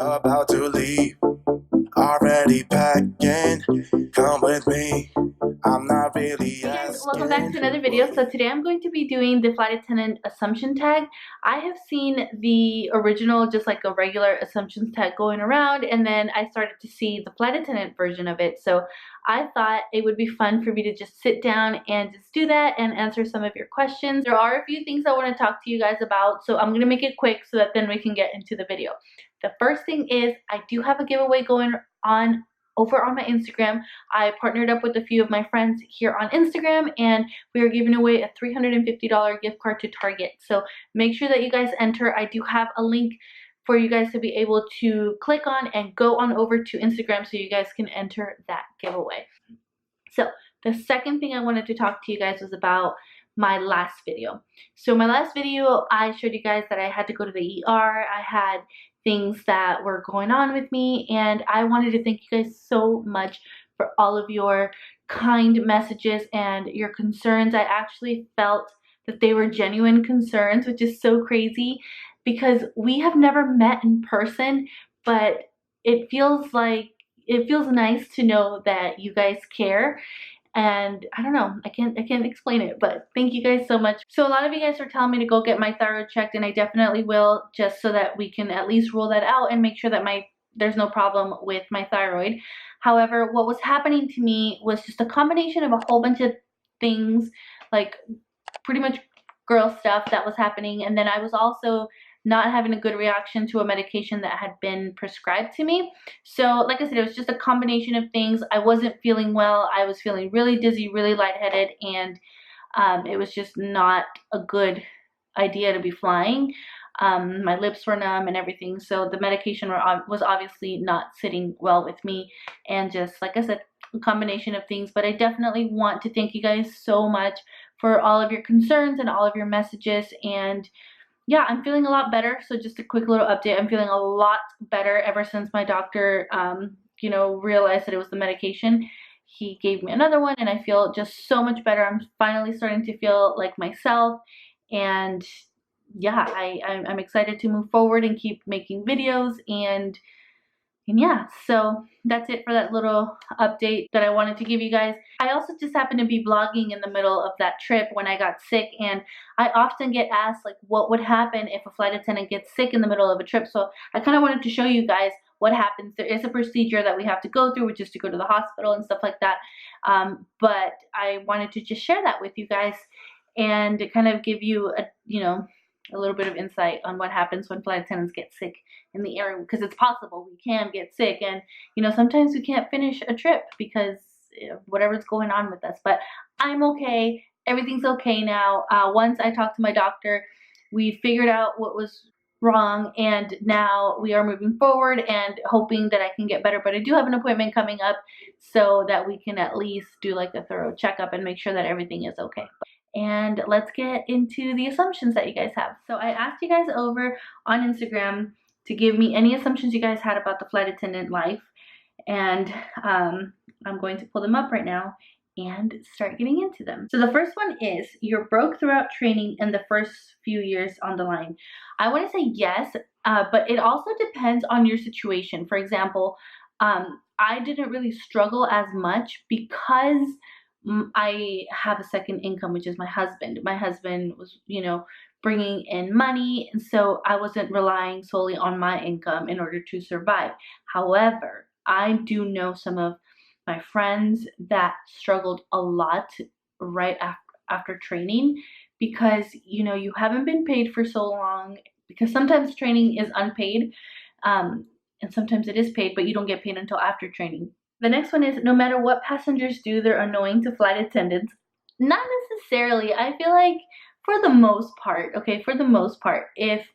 About to leave, already packing. Come with me, I'm not really Hey guys, welcome back to another video. So today I'm going to be doing the flight attendant assumption tag. I have seen the original, just like a regular assumptions tag going around, and then I started to see the flight attendant version of it. So I thought it would be fun for me to just sit down and just do that and answer some of your questions. There are a few things I want to talk to you guys about, so I'm going to make it quick so that then we can get into the video. The first thing is I do have a giveaway going on over on my Instagram. I partnered up with a few of my friends here on Instagram, and we are giving away a $350 gift card to Target. So make sure that you guys enter. I do have a link for you guys to be able to click on and go on over to Instagram so you guys can enter that giveaway. So the second thing I wanted to talk to you guys was about my last video. So my last video, I showed you guys that I had to go to the ER. I had things that were going on with me, and I wanted to thank you guys so much for all of your kind messages and your concerns. I actually felt that they were genuine concerns, which is so crazy because we have never met in person, but it feels nice to know that you guys care. And I don't know, I can't explain it, but thank you guys so much. So a lot of you guys are telling me to go get my thyroid checked, and I definitely will, just so that we can at least rule that out and make sure that there's no problem with my thyroid. However, what was happening to me was just a combination of a whole bunch of things, like pretty much girl stuff that was happening, and then I was also not having a good reaction to a medication that had been prescribed to me. So like I said, it was just a combination of things. I wasn't feeling well. I was feeling really dizzy, really lightheaded, and it was just not a good idea to be flying. My lips were numb and everything, so the medication was obviously not sitting well with me, and just like I said, a combination of things. But I definitely want to thank you guys so much for all of your concerns and all of your messages. And yeah, I'm feeling a lot better. So just a quick little update. I'm feeling a lot better ever since my doctor, realized that it was the medication. He gave me another one, and I feel just so much better. I'm finally starting to feel like myself. And yeah, I'm excited to move forward and keep making videos. And yeah, so that's it for that little update that I wanted to give you guys. I also just happened to be vlogging in the middle of that trip when I got sick, and I often get asked like what would happen if a flight attendant gets sick in the middle of a trip. So I kind of wanted to show you guys what happens. There is a procedure that we have to go through, which is to go to the hospital and stuff like that. But I wanted to just share that with you guys and kind of give you a little bit of insight on what happens when flight attendants get sick in the air, because it's possible we can get sick, and sometimes we can't finish a trip because whatever's going on with us. But I'm okay. Everything's okay now. Once I talked to my doctor, we figured out what was wrong, and now we are moving forward and hoping that I can get better. But I do have an appointment coming up so that we can at least do like a thorough checkup and make sure that everything is okay. And let's get into the assumptions that you guys have. So I asked you guys over on Instagram to give me any assumptions you guys had about the flight attendant life, and I'm going to pull them up right now and start getting into them. So the first one is, you're broke throughout training in the first few years on the line. I want to say yes, but it also depends on your situation. For example, I didn't really struggle as much because I have a second income, which is my husband. My husband was, bringing in money, and so I wasn't relying solely on my income in order to survive. However, I do know some of my friends that struggled a lot right after training, because you haven't been paid for so long, because sometimes training is unpaid, and sometimes it is paid, but you don't get paid until after training. The next one is, no matter what passengers do, they're annoying to flight attendants. Not necessarily. I feel like for the most part, if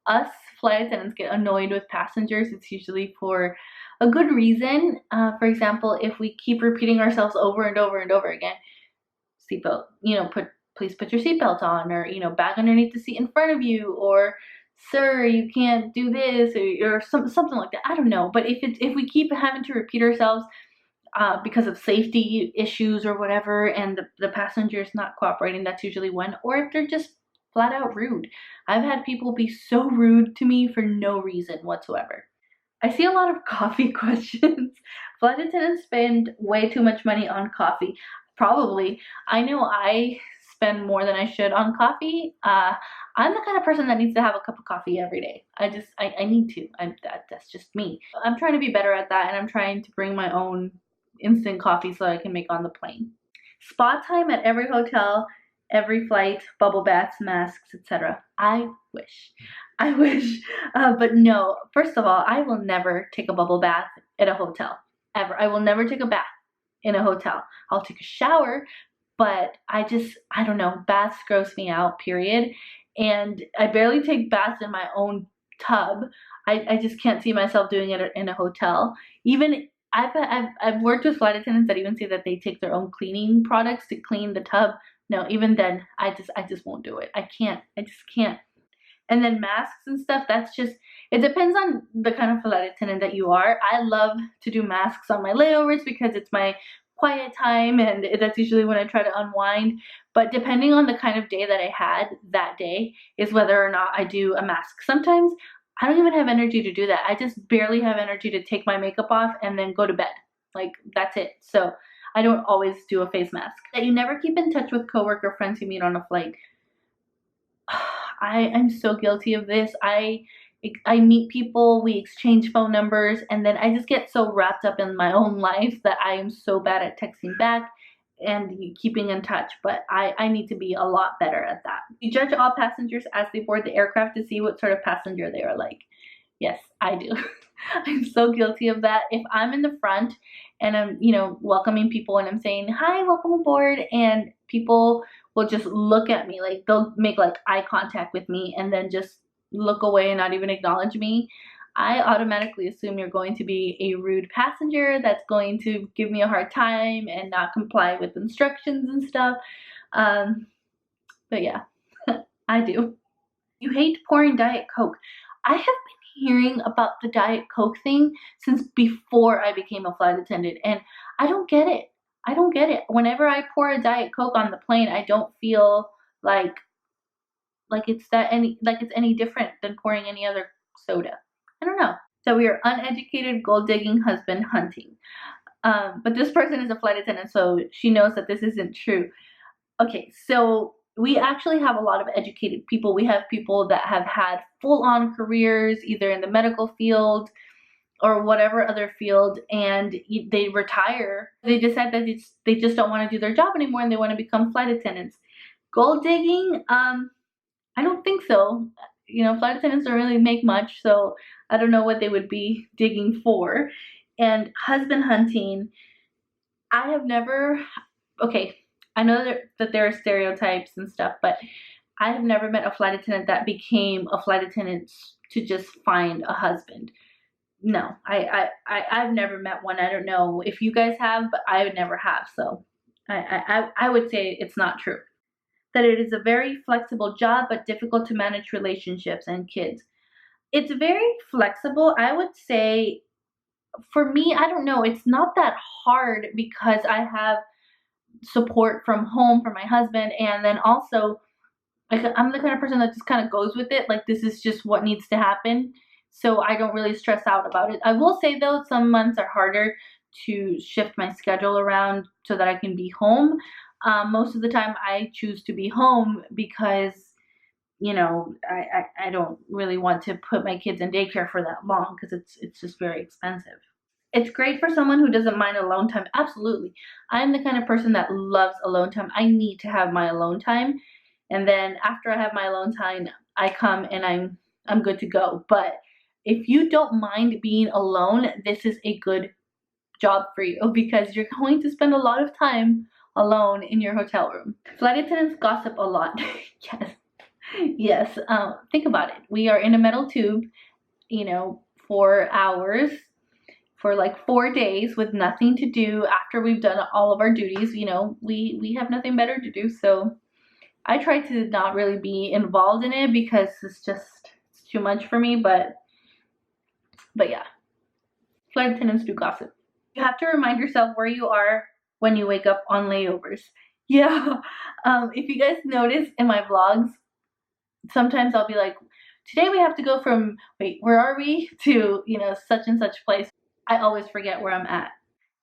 us flight attendants get annoyed with passengers, it's usually for a good reason. For example, if we keep repeating ourselves over and over and over again, seatbelt, please put your seatbelt on, or, bag underneath the seat in front of you, or sir, you can't do this, or something like that. I don't know. But if we keep having to repeat ourselves because of safety issues or whatever, and the passenger's not cooperating, that's usually one. Or if they're just flat out rude. I've had people be so rude to me for no reason whatsoever. I see a lot of coffee questions. Flight attendants spend way too much money on coffee. Probably. I know I spend more than I should on coffee. I'm the kind of person that needs to have a cup of coffee every day. I need to. That's just me. I'm trying to be better at that, and I'm trying to bring my own instant coffee so I can make on the plane. Spa time at every hotel, every flight, bubble baths, masks, etc. I wish. I wish. But no, first of all, I will never take a bubble bath at a hotel. Ever. I will never take a bath in a hotel. I'll take a shower, but I don't know. Baths gross me out, period. And I barely take baths in my own tub. I just can't see myself doing it in a hotel. Even I've worked with flight attendants that even say that they take their own cleaning products to clean the tub. No, even then, I just won't do it. I just can't. And then masks and stuff, that's just, it depends on the kind of flight attendant that you are. I love to do masks on my layovers because it's my quiet time, and that's usually when I try to unwind. But depending on the kind of day that I had that day is whether or not I do a mask. Sometimes I don't even have energy to do that. I just barely have energy to take my makeup off and then go to bed. Like, that's it. So I don't always do a face mask. That you never keep in touch with coworker friends you meet on a flight. I'm so guilty of this. I meet people, we exchange phone numbers, and then I just get so wrapped up in my own life that I am so bad at texting back and keeping in touch, but I need to be a lot better at that. You judge all passengers as they board the aircraft to see what sort of passenger they are like. Yes, I do. I'm so guilty of that. If I'm in the front and I'm, welcoming people and I'm saying, hi, welcome aboard, and people will just look at me, like they'll make like eye contact with me and then just look away and not even acknowledge me, I automatically assume you're going to be a rude passenger that's going to give me a hard time and not comply with instructions and stuff. But yeah, I do. You hate pouring Diet Coke. I have been hearing about the Diet Coke thing since before I became a flight attendant, and I don't get it. I don't get it. Whenever I pour a Diet Coke on the plane, I don't feel like it's any different than pouring any other soda. I don't know. So we are uneducated, gold digging, husband hunting. But this person is a flight attendant, so she knows that this isn't true. Okay, so we actually have a lot of educated people. We have people that have had full-on careers, either in the medical field or whatever other field, and they retire. They decide that they just don't want to do their job anymore and they want to become flight attendants. Gold digging, I don't think so. Flight attendants don't really make much, so I don't know what they would be digging for. And husband hunting, I have never, okay, I know that there are stereotypes and stuff, but I have never met a flight attendant that became a flight attendant to just find a husband. No, I've never met one. I don't know if you guys have, but I would never have. So I would say it's not true. That it is a very flexible job, but difficult to manage relationships and kids. It's very flexible. I would say, for me, I don't know. It's not that hard because I have support from home from my husband, and then also, like, I'm the kind of person that just kind of goes with it. Like, this is just what needs to happen. So I don't really stress out about it. I will say, though, some months are harder to shift my schedule around so that I can be home. Most of the time I choose to be home because, I don't really want to put my kids in daycare for that long because it's just very expensive. It's great for someone who doesn't mind alone time. Absolutely. I'm the kind of person that loves alone time. I need to have my alone time. And then after I have my alone time, I come and I'm good to go. But if you don't mind being alone, this is a good job for you because you're going to spend a lot of time alone in your hotel room. Flight attendants gossip a lot. Yes. Think about it. We are in a metal tube, 4 hours for like 4 days with nothing to do after we've done all of our duties. We have nothing better to do. So I try to not really be involved in it because it's too much for me. But yeah, flight attendants do gossip. You have to remind yourself where you are when you wake up on layovers. Yeah. If you guys notice in my vlogs, sometimes I'll be like, today we have to go from, wait, where are we, to, you know, such and such place. I always forget where I'm at.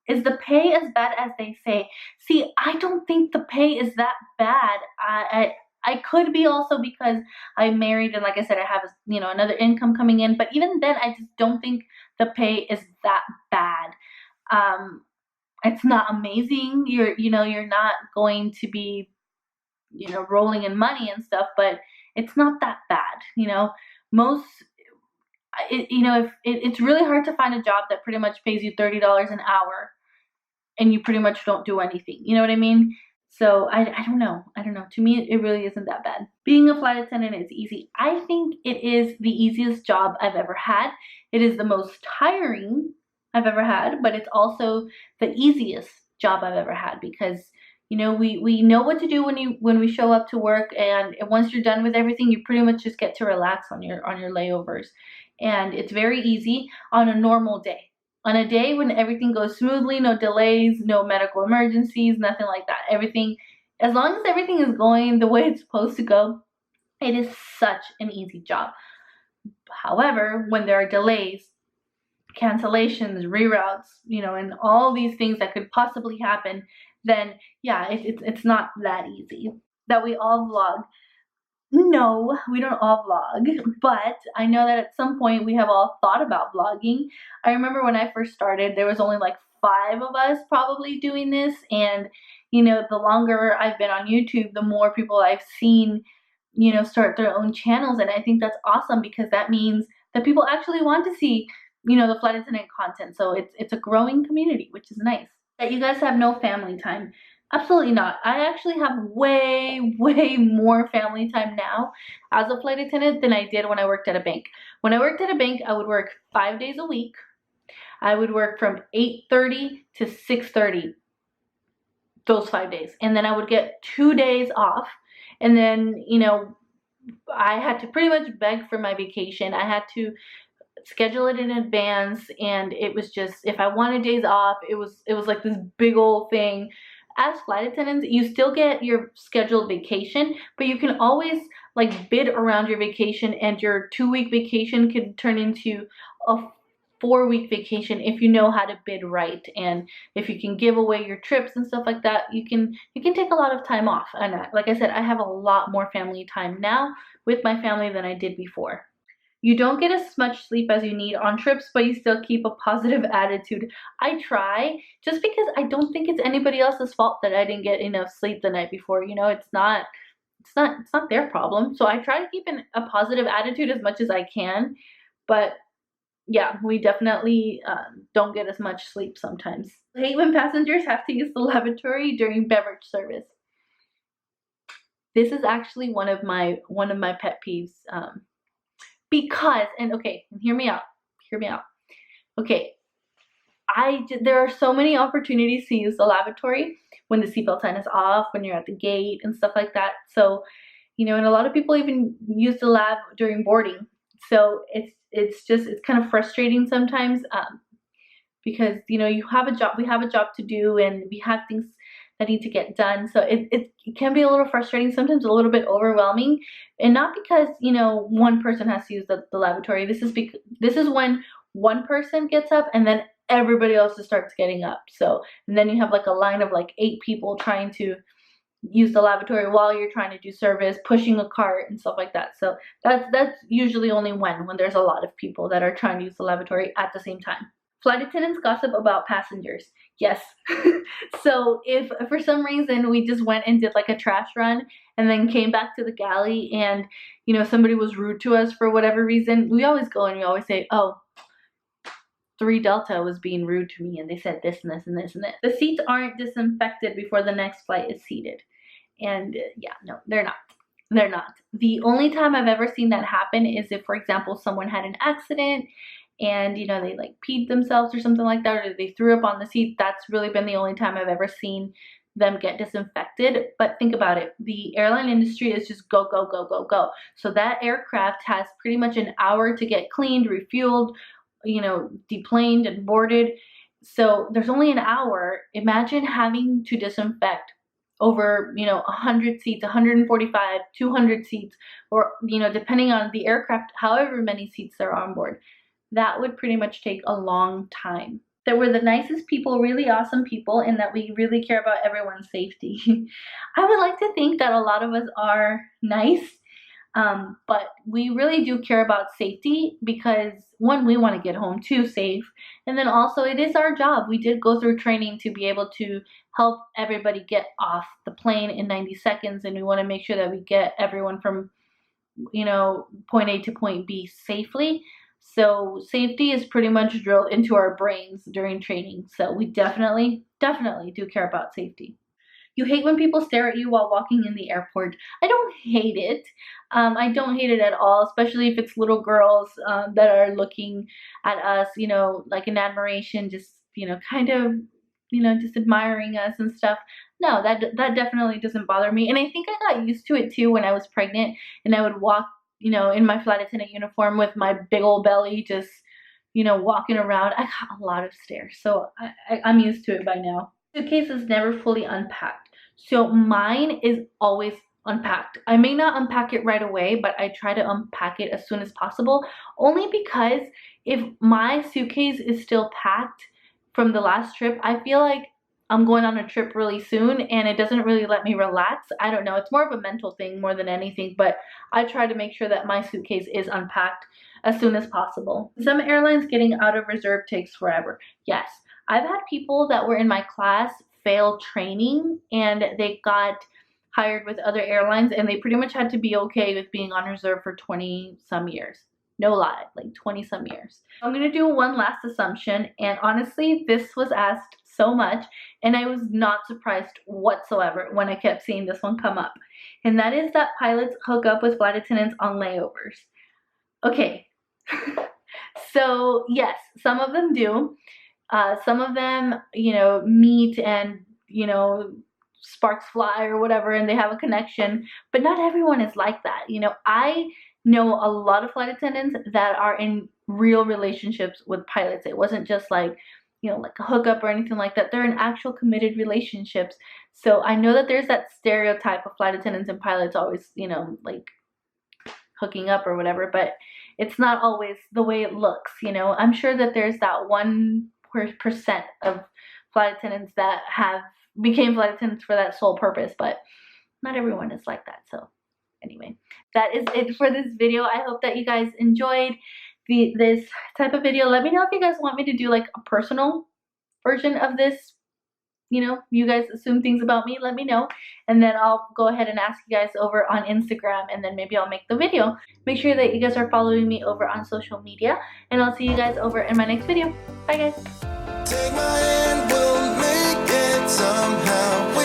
Is the pay as bad as they say? See, I don't think the pay is that bad. I could be also because I'm married and like I said, I have, you know, another income coming in. But even then, I just don't think the pay is that bad. It's not amazing. You know, you're not going to be, you know, rolling in money and stuff, but it's not that bad. You know, most, you know, if it's really hard to find a job that pretty much pays you $30 an hour and you pretty much don't do anything. You know what I mean? So I don't know. I don't know. To me, it really isn't that bad. Being a flight attendant is easy. I think it is the easiest job I've ever had. It is the most tiring I've ever had, but it's also the easiest job I've ever had because, you know, we know what to do when we show up to work, and once you're done with everything, you pretty much just get to relax on your layovers. And it's very easy on a normal day. On a day when everything goes smoothly, no delays, no medical emergencies, nothing like that. Everything, as long as everything is going the way it's supposed to go, it is such an easy job. However, when there are delays, cancellations, reroutes, you know, and all these things that could possibly happen, then yeah, it's not that easy. That we all vlog. No, we don't all vlog, but I know that at some point we have all thought about vlogging. I remember when I first started, there was only like 5 of us probably doing this, and you know, the longer I've been on YouTube, the more people I've seen, you know, start their own channels, and I think that's awesome because that means that people actually want to see, you know, the flight attendant content. So it's a growing community, which is nice. That you guys have no family time. Absolutely not. I actually have way more family time now as a flight attendant than I did when I worked at a bank. When I worked at a bank, I would work 5 days a week. I would work from 8:30 to 6:30 those 5 days. And then I would get 2 days off. And then, you know, I had to pretty much beg for my vacation. I had to schedule it in advance, and it was just, if I wanted days off, it was like this big old thing. As flight attendants, you still get your scheduled vacation, but you can always like bid around your vacation, and your 2-week vacation could turn into a 4-week vacation if you know how to bid right, and if you can give away your trips and stuff like that, you can take a lot of time off. And like I said, I have a lot more family time now with my family than I did before. You don't get as much sleep as you need on trips, but you still keep a positive attitude. I try, just because I don't think it's anybody else's fault that I didn't get enough sleep the night before. You know, it's not their problem. So I try to keep a positive attitude as much as I can. But yeah, we definitely don't get as much sleep sometimes. I hate when passengers have to use the lavatory during beverage service. This is actually one of my pet peeves. Because, and okay, hear me out. Okay, there are so many opportunities to use the lavatory when the seatbelt sign is off, when you're at the gate and stuff like that. So, you know, and a lot of people even use the lav during boarding. So it's kind of frustrating sometimes because, you know, we have a job to do, and we have things that need to get done. So it can be a little frustrating, sometimes a little bit overwhelming, and not because, you know, one person has to use the lavatory. This is when one person gets up and then everybody else just starts getting up. So, and then you have like a line of like 8 people trying to use the lavatory while you're trying to do service, pushing a cart and stuff like that. So that's usually only when there's a lot of people that are trying to use the lavatory at the same time. Flight attendants gossip about passengers. Yes. So if for some reason we just went and did like a trash run and then came back to the galley, and, you know, somebody was rude to us for whatever reason, we always go and we always say, oh, 3 Delta was being rude to me, and they said this and this and this and this. The seats aren't disinfected before the next flight is seated. And yeah, no, they're not. They're not. The only time I've ever seen that happen is if, for example, someone had an accident and, you know, they like peed themselves or something like that, or they threw up on the seat. That's really been the only time I've ever seen them get disinfected. But think about it. The airline industry is just go, go, go, go, go. So that aircraft has pretty much an hour to get cleaned, refueled, you know, deplaned and boarded. So there's only an hour. Imagine having to disinfect over, 100 seats, 145, 200 seats, or, depending on the aircraft, however many seats there are on board. That would pretty much take a long time. That we're the nicest people, really awesome people, and that we really care about everyone's safety. I would like to think that a lot of us are nice, but we really do care about safety because, one, we want to get home too safe, and then also it is our job. We did go through training to be able to help everybody get off the plane in 90 seconds, and we want to make sure that we get everyone from, point A to point B safely. So safety is pretty much drilled into our brains during training. So we definitely do care about safety. You hate when people stare at you while walking in the airport. I don't hate it. I don't hate it at all, especially if it's little girls that are looking at us, like in admiration, just, kind of, just admiring us and stuff. No, that definitely doesn't bother me. And I think I got used to it too when I was pregnant and I would walk, in my flight attendant uniform with my big old belly, just, walking around. I got a lot of stares, so I'm used to it by now. Suitcase is never fully unpacked. So mine is always unpacked. I may not unpack it right away, but I try to unpack it as soon as possible, only because if my suitcase is still packed from the last trip, I feel like I'm going on a trip really soon and it doesn't really let me relax. I don't know. It's more of a mental thing more than anything, but I try to make sure that my suitcase is unpacked as soon as possible. Some airlines, getting out of reserve takes forever. Yes. I've had people that were in my class fail training and they got hired with other airlines and they pretty much had to be okay with being on reserve for 20 some years. No lie, like 20 some years. I'm gonna do one last assumption, and honestly, this was asked so much and I was not surprised whatsoever when I kept seeing this one come up. And that is that pilots hook up with flight attendants on layovers. Okay, so yes, some of them do. Some of them, meet and, sparks fly or whatever, and they have a connection, but not everyone is like that. I know a lot of flight attendants that are in real relationships with pilots. It wasn't just like, like a hookup or anything like that. They're in actual committed relationships. So I know that there's that stereotype of flight attendants and pilots always, like hooking up or whatever, but it's not always the way it looks. I'm sure that there's that 1% of flight attendants that became flight attendants for that sole purpose, but not everyone is like that. So anyway, that is it for this video. I hope that you guys enjoyed this type of video. Let me know if you guys want me to do like a personal version of this. You guys assume things about me, let me know, and then I'll go ahead and ask you guys over on Instagram, and then maybe I'll make the video. Make sure that you guys are following me over on social media, and I'll see you guys over in my next video. Bye guys. Take my hand, we'll make it somehow.